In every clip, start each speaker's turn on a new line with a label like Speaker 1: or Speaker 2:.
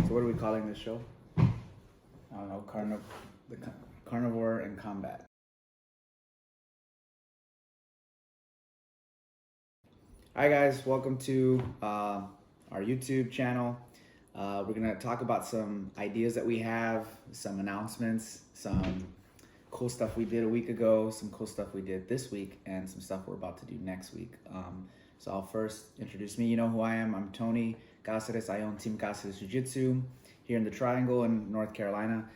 Speaker 1: So what are we calling this show?
Speaker 2: I don't know,
Speaker 1: Carnivore and Combat. Hi guys, welcome to our YouTube channel. We're gonna talk about some ideas that we have, some announcements, some cool stuff we did a week ago, some cool stuff we did this week, and some stuff we're about to do next week. So I'll first introduce me. You know who I am. I'm Tony Cáceres. I own Team Cáceres Jiu-Jitsu here in the Triangle in North Carolina.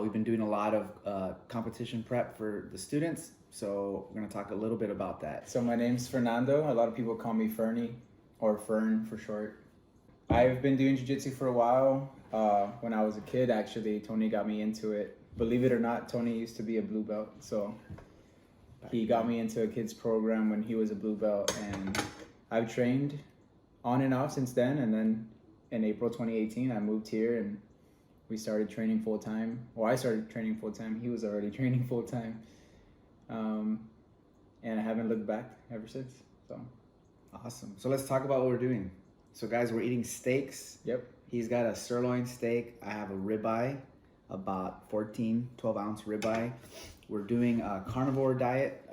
Speaker 1: We've been doing a lot of competition prep for the students, so we're gonna talk a little bit about that.
Speaker 2: So my name's Fernando. A lot of people call me Fernie, or Fern for short. I've been doing jiu-jitsu for a while. When I was a kid, actually, Tony got me into it. Believe it or not, Tony used to be a blue belt, so he got me into a kids program when he was a blue belt, and I've trained on and off since then. And then in April 2018, I moved here and we started training full time. Well, I started training full time. He was already training full time, and I haven't looked back ever since. So
Speaker 1: awesome. So let's talk about what we're doing. So guys, we're eating steaks.
Speaker 2: Yep.
Speaker 1: He's got a sirloin steak. I have a ribeye, about 12 ounce ribeye. We're doing a carnivore diet.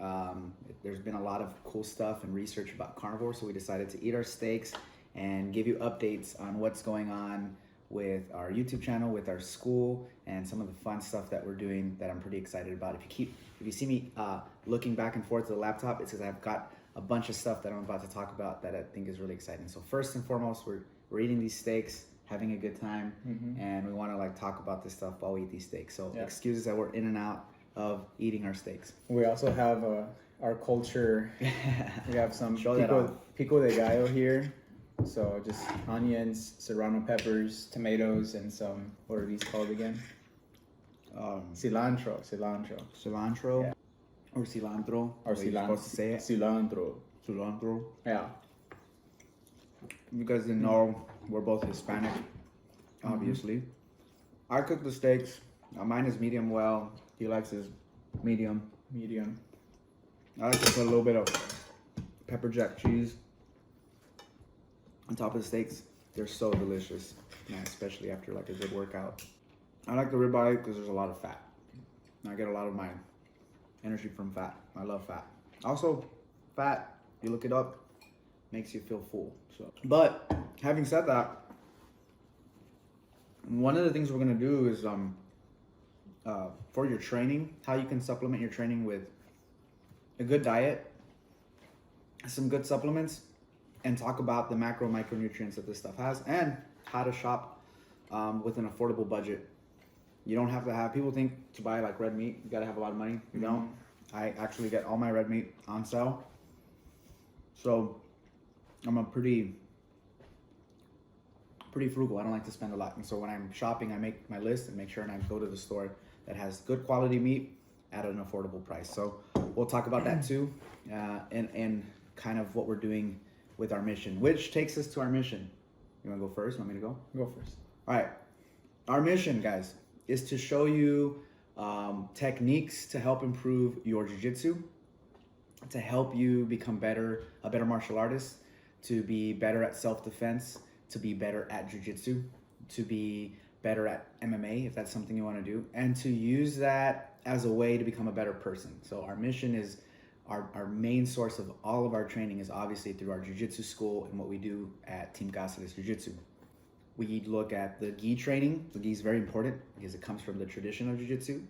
Speaker 1: There's been a lot of cool stuff and research about carnivore, so we decided to eat our steaks and give you updates on what's going on with our YouTube channel, with our school, and some of the fun stuff that we're doing that I'm pretty excited about. If you see me looking back and forth to the laptop, it's because I've got a bunch of stuff that I'm about to talk about that I think is really exciting. So first and foremost, we're eating these steaks, having a good time, and we want to talk about this stuff while we eat these steaks. So excuses that we're in and out of eating our steaks.
Speaker 2: We also have our culture. We have some Pico De Gallo here. So just onions, serrano peppers, tomatoes, and some, what are these called again? Cilantro.
Speaker 1: Yeah. Or cilantro.
Speaker 2: Or cilantro.
Speaker 1: Supposed to say it. Cilantro.
Speaker 2: Yeah.
Speaker 1: You guys didn't know, we're both Hispanic, obviously. I cook the steaks. Mine is medium well. He likes his medium. I like to put a little bit of pepper jack cheese on top of the steaks. They're so delicious, especially after a good workout. I like the ribeye because there's a lot of fat. I get a lot of my energy from fat. I love fat. Also, fat, you look it up, makes you feel full. But having said that, one of the things we're gonna do is for your training, how you can supplement your training with a good diet, some good supplements, and talk about the macro micronutrients that this stuff has, and how to shop with an affordable budget. You don't have to have, people think to buy red meat, you gotta have a lot of money. You don't. I actually get all my red meat on sale. So I'm a pretty frugal. I don't like to spend a lot. And so when I'm shopping, I make my list and make sure and I go to the store that has good quality meat at an affordable price. So we'll talk about that too, and kind of what we're doing with our mission, which takes us to our mission. You wanna go first? Want me to go?
Speaker 2: Go first.
Speaker 1: All right. Our mission, guys, is to show you techniques to help improve your jiu-jitsu, to help you become a better martial artist, to be better at self-defense, to be better at jiu-jitsu, to be better at MMA, if that's something you want to do, and to use that as a way to become a better person. So our mission is, our main source of all of our training is obviously through our jiu-jitsu school and what we do at Team Cáceres Jiu-Jitsu. We look at the Ghee Training. The Ghee is very important because it comes from the tradition of jiu-jitsu.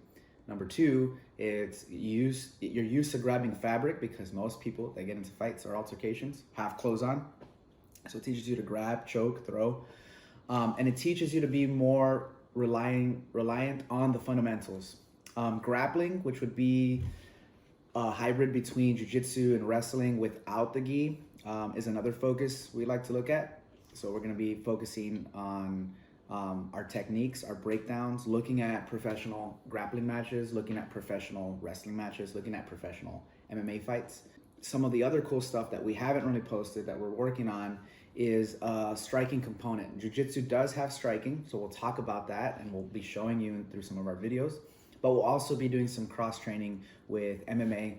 Speaker 1: Number two, it's you're used to grabbing fabric because most people that get into fights or altercations have clothes on. So it teaches you to grab, choke, throw. And it teaches you to be more reliant on the fundamentals. Grappling, which would be a hybrid between jiu-jitsu and wrestling without the Ghee, is another focus we like to look at. So we're gonna be focusing on our techniques, our breakdowns, looking at professional grappling matches, looking at professional wrestling matches, looking at professional MMA fights. Some of the other cool stuff that we haven't really posted that we're working on is a striking component. Jiu-jitsu does have striking, so we'll talk about that and we'll be showing you through some of our videos. But we'll also be doing some cross-training with MMA,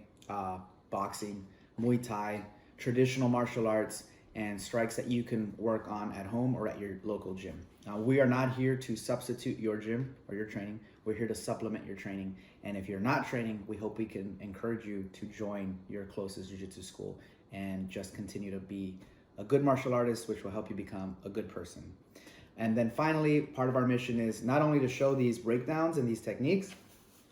Speaker 1: boxing, Muay Thai, traditional martial arts, and strikes that you can work on at home or at your local gym. We are not here to substitute your gym or your training. We're here to supplement your training. And if you're not training, we hope we can encourage you to join your closest jiu-jitsu school and just continue to be a good martial artist, which will help you become a good person. And then finally, part of our mission is not only to show these breakdowns and these techniques,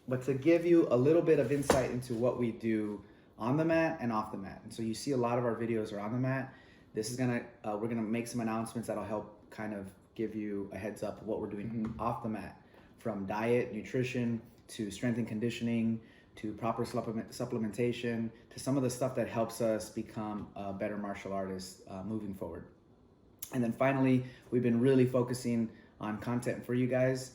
Speaker 1: but to give you a little bit of insight into what we do on the mat and off the mat. And so you see a lot of our videos are on the mat. This is we're gonna make some announcements that'll help kind of give you a heads up of what we're doing off the mat, from diet, nutrition, to strength and conditioning, to proper supplementation, to some of the stuff that helps us become a better martial artist moving forward. And then finally, we've been really focusing on content for you guys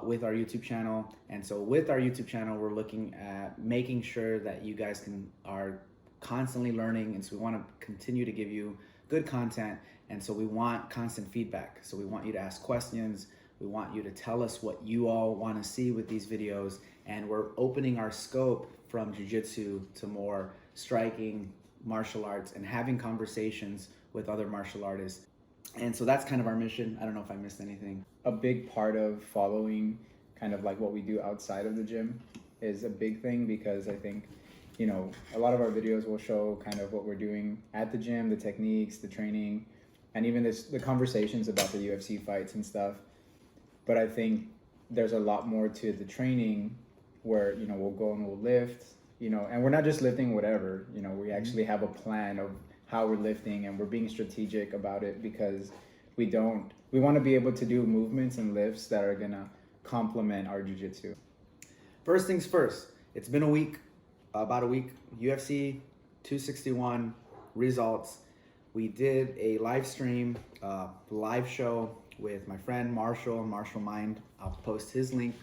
Speaker 1: with our YouTube channel. And so with our YouTube channel, we're looking at making sure that you guys are constantly learning. And so we want to continue to give you good content. And so we want constant feedback. So we want you to ask questions. We want you to tell us what you all want to see with these videos. And we're opening our scope from jiu-jitsu to more striking, martial arts, and having conversations with other martial artists. And so that's kind of our mission. I don't know if I missed anything.
Speaker 2: A big part of following kind of like what we do outside of the gym is a big thing, because I think, you know, a lot of our videos will show kind of what we're doing at the gym, the techniques, the training, and even the conversations about the UFC fights and stuff. But I think there's a lot more to the training where, you know, we'll go and we'll lift, you know, and we're not just lifting whatever, you know, we actually have a plan of how we're lifting, and we're being strategic about it, because we want to be able to do movements and lifts that are gonna complement our jiu-jitsu.
Speaker 1: First things first, it's been about a week, UFC 261 results. We did a live stream, live show with my friend Marshall Mind. I'll post his link.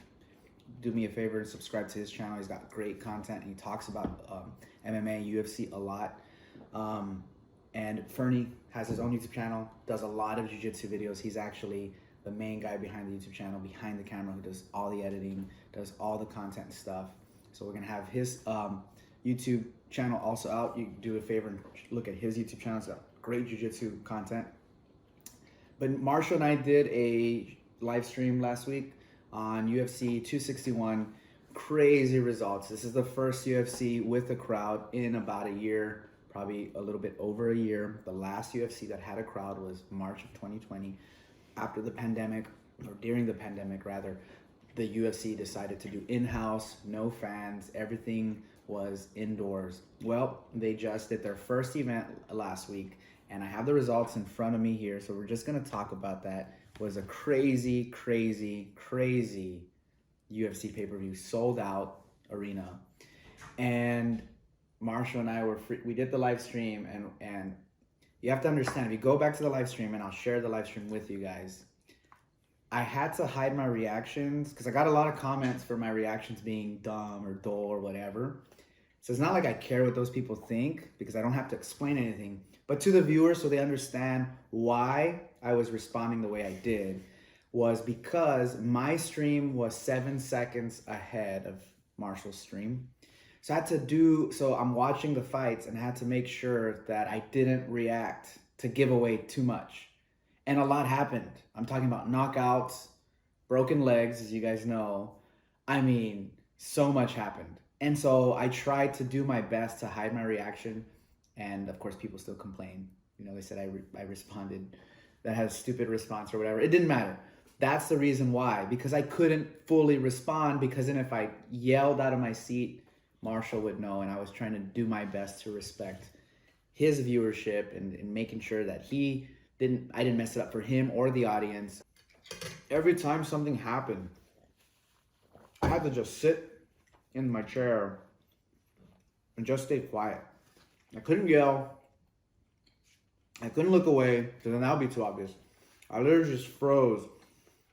Speaker 1: Do me a favor and subscribe to his channel. He's got great content, and he talks about MMA, UFC a lot. And Fernie has his own YouTube channel, does a lot of jiu-jitsu videos. He's actually the main guy behind the YouTube channel, behind the camera, who does all the editing, does all the content stuff. So we're gonna have his YouTube channel also out. You do a favor and look at his YouTube channel. It's got great jiu-jitsu content. But Marshall and I did a live stream last week on UFC 261. Crazy results. This is the first UFC with a crowd in about a year, probably a little bit over a year. The last UFC that had a crowd was March of 2020. After the pandemic, or during the pandemic rather, the UFC decided to do in-house, no fans, everything was indoors. Well, they just did their first event last week, and I have the results in front of me here, so we're just gonna talk about that. It was a crazy, crazy, crazy UFC pay-per-view, sold out arena. And Marshall and I we did the live stream, and you have to understand, if you go back to the live stream, and I'll share the live stream with you guys, I had to hide my reactions because I got a lot of comments for my reactions being dumb or dull or whatever. So it's not like I care what those people think, because I don't have to explain anything. But to the viewers, so they understand why I was responding the way I did, was because my stream was 7 seconds ahead of Marshall's stream. So I'm watching the fights, and I had to make sure that I didn't react to give away too much. And a lot happened. I'm talking about knockouts, broken legs, as you guys know. I mean, so much happened. And so I tried to do my best to hide my reaction. And of course, people still complain. You know, they said I responded, that had a stupid response or whatever. It didn't matter. That's the reason why, because I couldn't fully respond, because then if I yelled out of my seat, Marshall would know. And I was trying to do my best to respect his viewership and making sure that I didn't mess it up for him or the audience. Every time something happened, I had to just sit in my chair and just stay quiet. I couldn't yell. I couldn't look away, because then that would be too obvious. I literally just froze.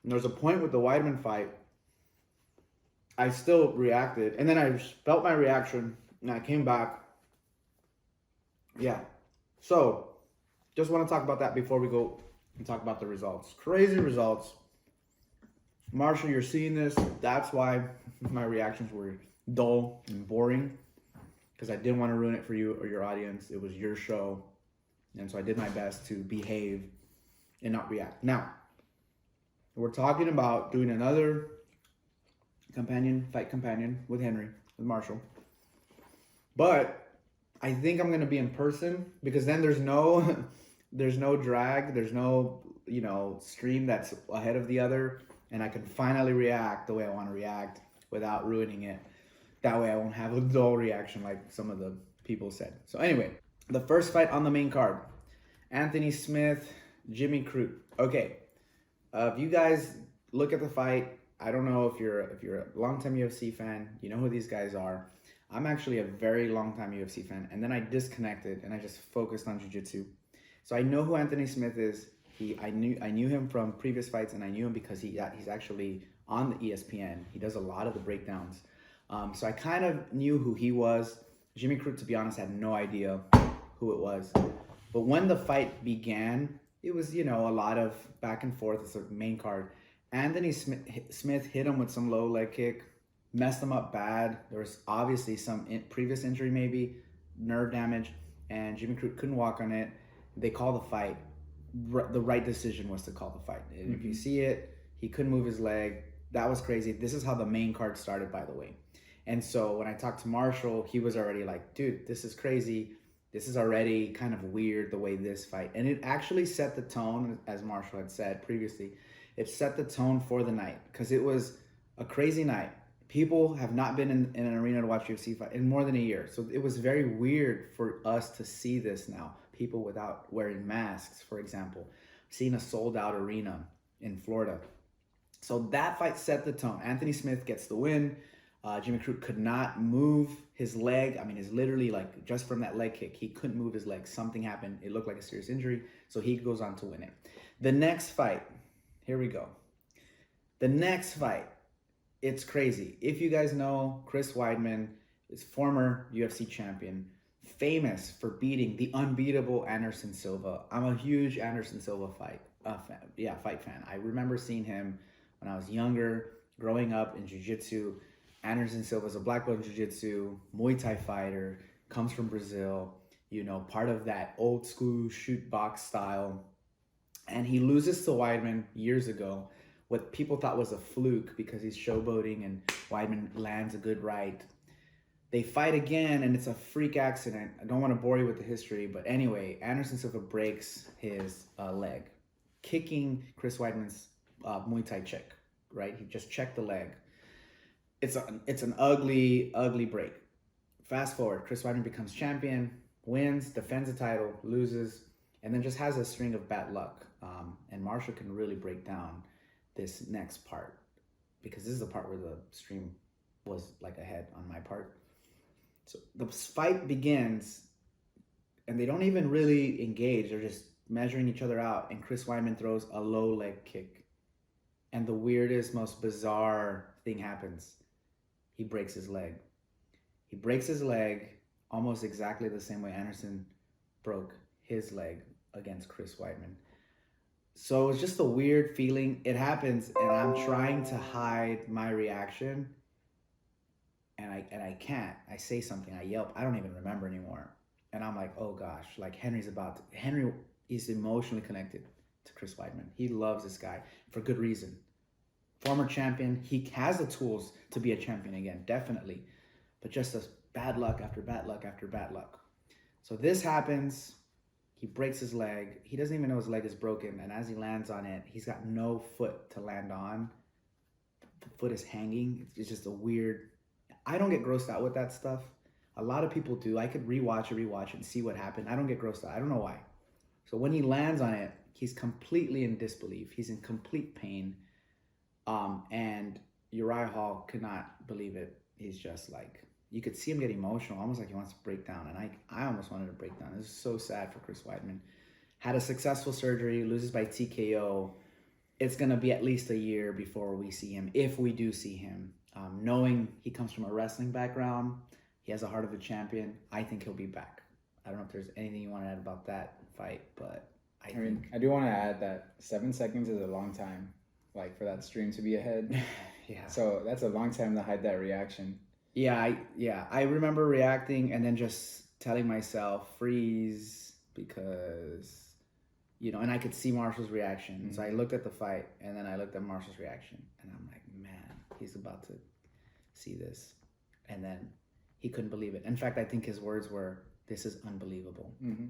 Speaker 1: And there was a point with the Weidman fight, I still reacted, and then I felt my reaction, and I came back. Yeah. So, just want to talk about that before we go and talk about the results. Crazy results. Marshall, you're seeing this. That's why my reactions were dull and boring, because I didn't want to ruin it for you or your audience. It was your show. And so I did my best to behave and not react. Now, We're talking about doing another fight companion with Marshall. But I think I'm gonna be in person because then there's no there's no drag, there's no, stream that's ahead of the other, and I can finally react the way I want to react without ruining it. That way I won't have a dull reaction like some of the people said. So anyway, the first fight on the main card, Anthony Smith, Jimmy Crute. Okay, if you guys look at the fight, I don't know if you're a longtime UFC fan, you know who these guys are. I'm actually a very long-time UFC fan, and then I disconnected and I just focused on jiu-jitsu. So I know who Anthony Smith is. I knew him from previous fights, and I knew him because he's actually on the ESPN. He does a lot of the breakdowns. So I kind of knew who he was. Jimmy Crute, to be honest, had no idea who it was. But when the fight began, it was, a lot of back and forth. It's the main card. Anthony Smith hit him with some low leg kick, messed him up bad. There was obviously some previous injury, maybe nerve damage, and Jimmy Crute couldn't walk on it. They call the fight. The right decision was to call the fight. And if you see it, he couldn't move his leg. That was crazy. This is how the main card started, by the way. And so when I talked to Marshall, he was already like, dude, this is crazy. This is already kind of weird the way this fight. And it actually set the tone, as Marshall had said previously. It set the tone for the night because it was a crazy night. People have not been in an arena to watch UFC fight in more than a year. So it was very weird for us to see this now. People without wearing masks, for example. Seeing a sold out arena in Florida. So that fight set the tone. Anthony Smith gets the win. Jimmy Crute could not move his leg. I mean, it's literally like just from that leg kick, he couldn't move his leg. Something happened. It looked like a serious injury. So he goes on to win it. The next fight, here we go. The next fight, it's crazy. If you guys know, Chris Weidman is former UFC champion, famous for beating the unbeatable Anderson Silva. I'm a huge Anderson Silva fight fan. I remember seeing him when I was younger, growing up in jiu-jitsu. Anderson Silva is a black belt in jiu-jitsu, Muay Thai fighter, comes from Brazil, part of that old school shoot box style. And he loses to Weidman years ago, what people thought was a fluke because he's showboating and Weidman lands a good right. They fight again, and it's a freak accident. I don't want to bore you with the history, but anyway, Anderson Silva breaks his leg, kicking Chris Weidman's Muay Thai check, right? He just checked the leg. It's an ugly, ugly break. Fast forward, Chris Weidman becomes champion, wins, defends the title, loses, and then just has a string of bad luck. And Marshall can really break down this next part because this is the part where the stream was like ahead on my part. So the fight begins, and they don't even really engage. They're just measuring each other out, and Chris Weidman throws a low leg kick. And the weirdest, most bizarre thing happens. He breaks his leg. He breaks his leg almost exactly the same way Anderson broke his leg against Chris Weidman. So it's just a weird feeling. It happens, and I'm trying to hide my reaction. And I can't. I say something, I yelp. I don't even remember anymore. And I'm like, oh gosh, like Henry is emotionally connected to Chris Weidman. He loves this guy for good reason. Former champion, he has the tools to be a champion again, definitely. But just as bad luck after bad luck after bad luck. So this happens. He breaks his leg. He doesn't even know his leg is broken. And as he lands on it, he's got no foot to land on. The foot is hanging. It's just a weird... I don't get grossed out with that stuff. A lot of people do. I could rewatch it and see what happened. I don't get grossed out. I don't know why. So when he lands on it, he's completely in disbelief. He's in complete pain. And Uriah Hall could not believe it. He's just like, you could see him get emotional, almost like he wants to break down. And I almost wanted to break down. This is so sad for Chris Weidman. Had a successful surgery, loses by TKO. It's going to be at least a year before we see him, if we do see him. Knowing he comes from a wrestling background, he has a heart of a champion, I think he'll be back. I don't know if there's anything you want to add about that fight, but I
Speaker 2: do want to add that 7 seconds is a long time, like for that stream to be ahead.
Speaker 1: Yeah.
Speaker 2: So that's a long time to hide that reaction.
Speaker 1: Yeah, I remember reacting and then just telling myself freeze because and I could see Marshall's reaction. Mm-hmm. So I looked at the fight, and then I looked at Marshall's reaction, and I'm like, man, he's about to see this. And then he couldn't believe it. In fact, I think his words were, "This is unbelievable." Mm-hmm.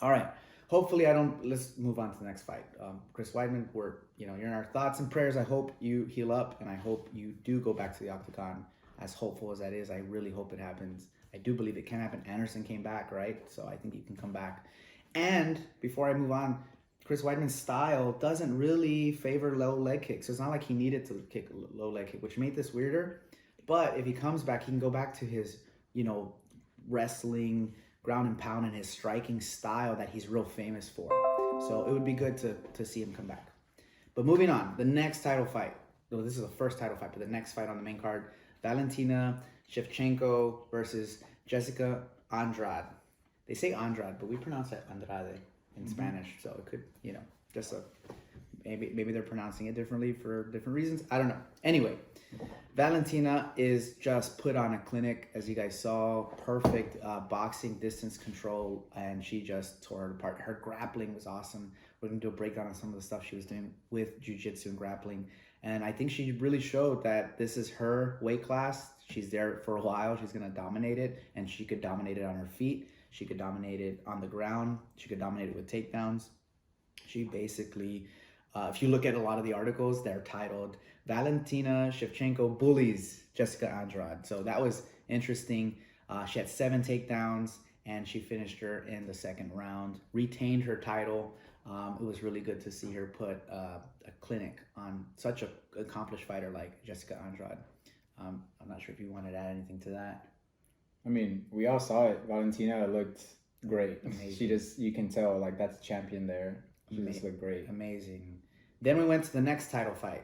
Speaker 1: All right. Hopefully let's move on to the next fight. Chris Weidman, you're in our thoughts and prayers. I hope you heal up, and I hope you do go back to the octagon. As hopeful as that is, I really hope it happens. I do believe it can happen. Anderson came back, right? So I think you can come back. And before I move on, Chris Weidman's style doesn't really favor low leg kicks. So it's not like he needed to kick a low leg kick, which made this weirder. But if he comes back, he can go back to his, wrestling, ground and pound, and his striking style that he's real famous for. So it would be good to see him come back. But moving on, the next title fight. No, this is the first title fight, but the next fight on the main card, Valentina Shivchenko versus Jessica Andrade. They say Andrade, but we pronounce it Andrade in Spanish. So it could, maybe they're pronouncing it differently for different reasons. I don't know. Anyway, Valentina is just put on a clinic, as you guys saw. Perfect boxing distance control, and she just tore it apart. Her grappling was awesome. We're going to do a breakdown on some of the stuff she was doing with jiu-jitsu and grappling. And I think she really showed that this is her weight class. She's there for a while. She's going to dominate it, and she could dominate it on her feet. She could dominate it on the ground. She could dominate it with takedowns. She basically, if you look at a lot of the articles, they're titled Valentina Shivchenko bullies Jessica Andrade. So that was interesting. She had 7 takedowns, and she finished her in the second round, retained her title. It was really good to see her put a clinic on such an accomplished fighter like Jessica Andrade. I'm not sure if you wanted to add anything to that.
Speaker 2: I mean, we all saw it. Valentina looked great.
Speaker 1: Amazing.
Speaker 2: You can tell, like, that's a champion there. She just looked great.
Speaker 1: Amazing. Then we went to the next title fight.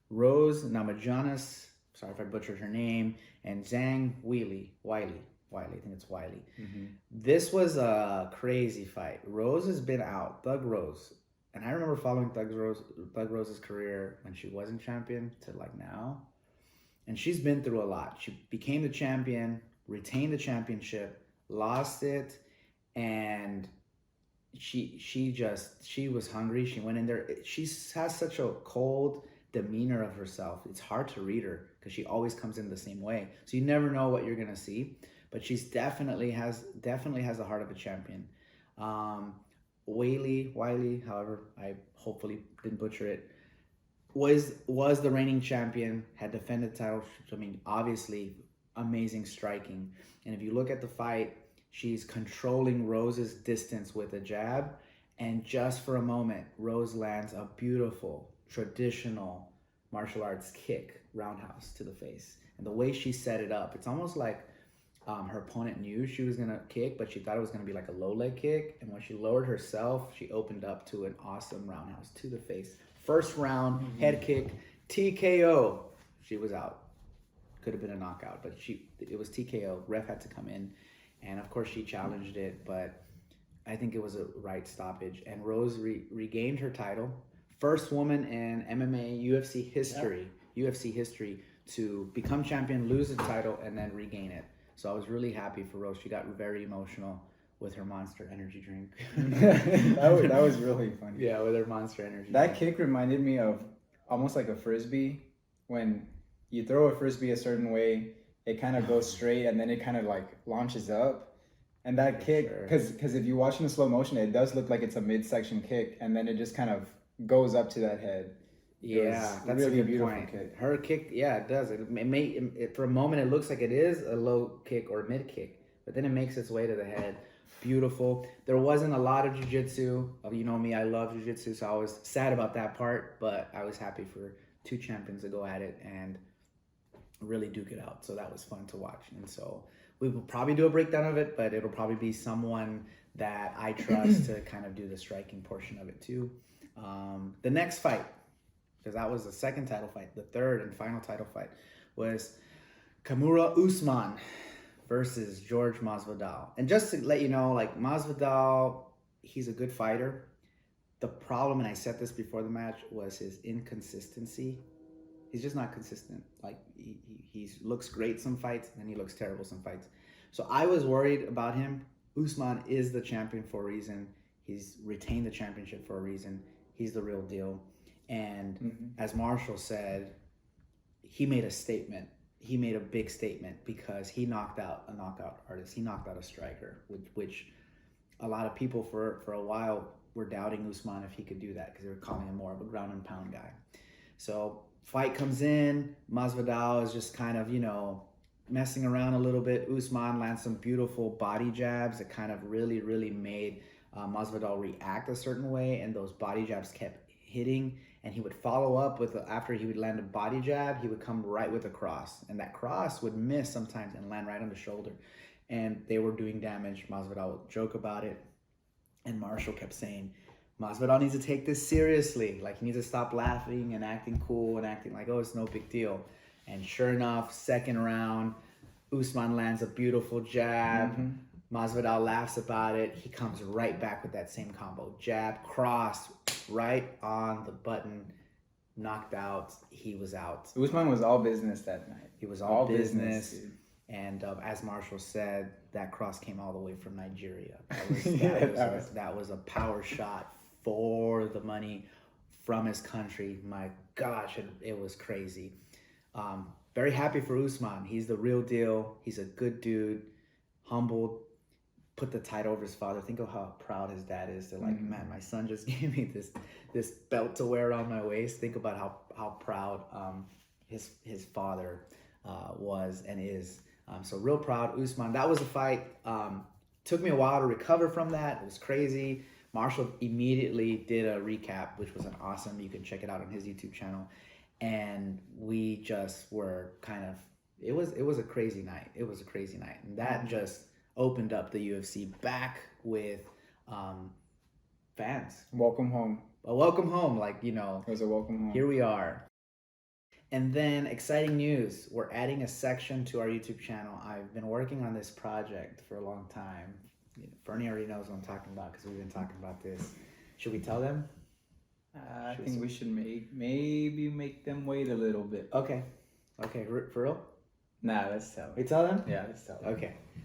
Speaker 1: Rose Namajunas, sorry if I butchered her name, and Zhang Wiley, I think it's Wiley. Mm-hmm. This was a crazy fight. Rose has been out, Thug Rose. And I remember following Thug Rose's career when she wasn't champion to like now. And she's been through a lot. She became the champion, retained the championship, lost it, and she was hungry. She went in there. She has such a cold demeanor of herself. It's hard to read her because she always comes in the same way. So you never know what you're gonna see. But she's definitely has the heart of a champion. Wiley, however, I hopefully didn't butcher it, was the reigning champion, had defended the title. I mean, obviously, amazing striking. And if you look at the fight, she's controlling Rose's distance with a jab. And just for a moment, Rose lands a beautiful, traditional martial arts kick, roundhouse to the face. And the way she set it up, it's almost like her opponent knew she was going to kick, but she thought it was going to be like a low leg kick. And when she lowered herself, she opened up to an awesome roundhouse to the face. First round, head kick, TKO. She was out. Could have been a knockout, but it was TKO. Ref had to come in. And of course, she challenged it, but I think it was a right stoppage. And Rose regained her title. First woman in MMA UFC history to become champion, lose the title, and then regain it. So I was really happy for Rose. She got very emotional with her Monster Energy drink.
Speaker 2: that was really funny.
Speaker 1: Yeah, with her Monster Energy
Speaker 2: That
Speaker 1: drink.
Speaker 2: kick reminded me of almost like a Frisbee. When you throw a Frisbee a certain way, it kind of goes straight and then it kind of like launches up. And that kick, because if you watch in slow motion, it does look like it's a midsection kick, and then it just kind of goes up to that head.
Speaker 1: Yeah, that's really a good point. Kick. Her kick, yeah, it does. It for a moment, it looks like it is a low kick or mid kick, but then it makes its way to the head. Beautiful. There wasn't a lot of jiu-jitsu. You know me, I love jiu-jitsu, so I was sad about that part, but I was happy for 2 champions to go at it and really duke it out. So that was fun to watch. And so we will probably do a breakdown of it, but it'll probably be someone that I trust to kind of do the striking portion of it too. The next fight, because that was the second title fight, the third and final title fight, was Kamura Usman versus George Masvidal. And just to let you know, like, Masvidal, he's a good fighter. The problem, and I said this before the match, was his inconsistency. He's just not consistent. Like, he looks great some fights, and then he looks terrible some fights. So I was worried about him. Usman is the champion for a reason. He's retained the championship for a reason. He's the real deal. And as Marshall said, he made a statement. He made a big statement because he knocked out a knockout artist. He knocked out a striker, which a lot of people for a while were doubting Usman if he could do that because they were calling him more of a ground and pound guy. So fight comes in. Masvidal is just kind of, messing around a little bit. Usman lands some beautiful body jabs that kind of really, really made Masvidal react a certain way, and those body jabs kept hitting, and he would follow up with after he would land a body jab, he would come right with a cross, and that cross would miss sometimes and land right on the shoulder, and they were doing damage. Masvidal would joke about it, and Marshall kept saying, Masvidal needs to take this seriously. Like, he needs to stop laughing and acting cool and acting like, oh, it's no big deal. And sure enough, second round, Usman lands a beautiful jab. Masvidal laughs about it. He comes right back with that same combo. Jab, cross, right on the button, knocked out. He was out.
Speaker 2: Usman was all business that night.
Speaker 1: He was all business. And as Marshall said, that cross came all the way from Nigeria. That was a power shot for the money from his country. My gosh, it was crazy. Very happy for Usman. He's the real deal. He's a good dude, humbled, put the title over his father. Think of how proud his dad is. They're like, man, my son just gave me this belt to wear around my waist. Think about how proud his father was and is. So real proud, Usman. That was a fight. Took me a while to recover from that. It was crazy. Marshall immediately did a recap, which was an awesome. You can check it out on his YouTube channel. And we just were kind of, it was a crazy night. It was a crazy night. And that just opened up the UFC back with fans.
Speaker 2: Welcome home.
Speaker 1: A welcome home, it
Speaker 2: was a welcome home.
Speaker 1: Here we are. And then exciting news, we're adding a section to our YouTube channel. I've been working on this project for a long time. Bernie already knows what I'm talking about because we've been talking about this. Should we tell them?
Speaker 2: I think we should maybe make them wait a little bit.
Speaker 1: Okay, for real?
Speaker 2: Nah, let's tell them.
Speaker 1: We tell them?
Speaker 2: Yeah, let's tell them.
Speaker 1: Okay.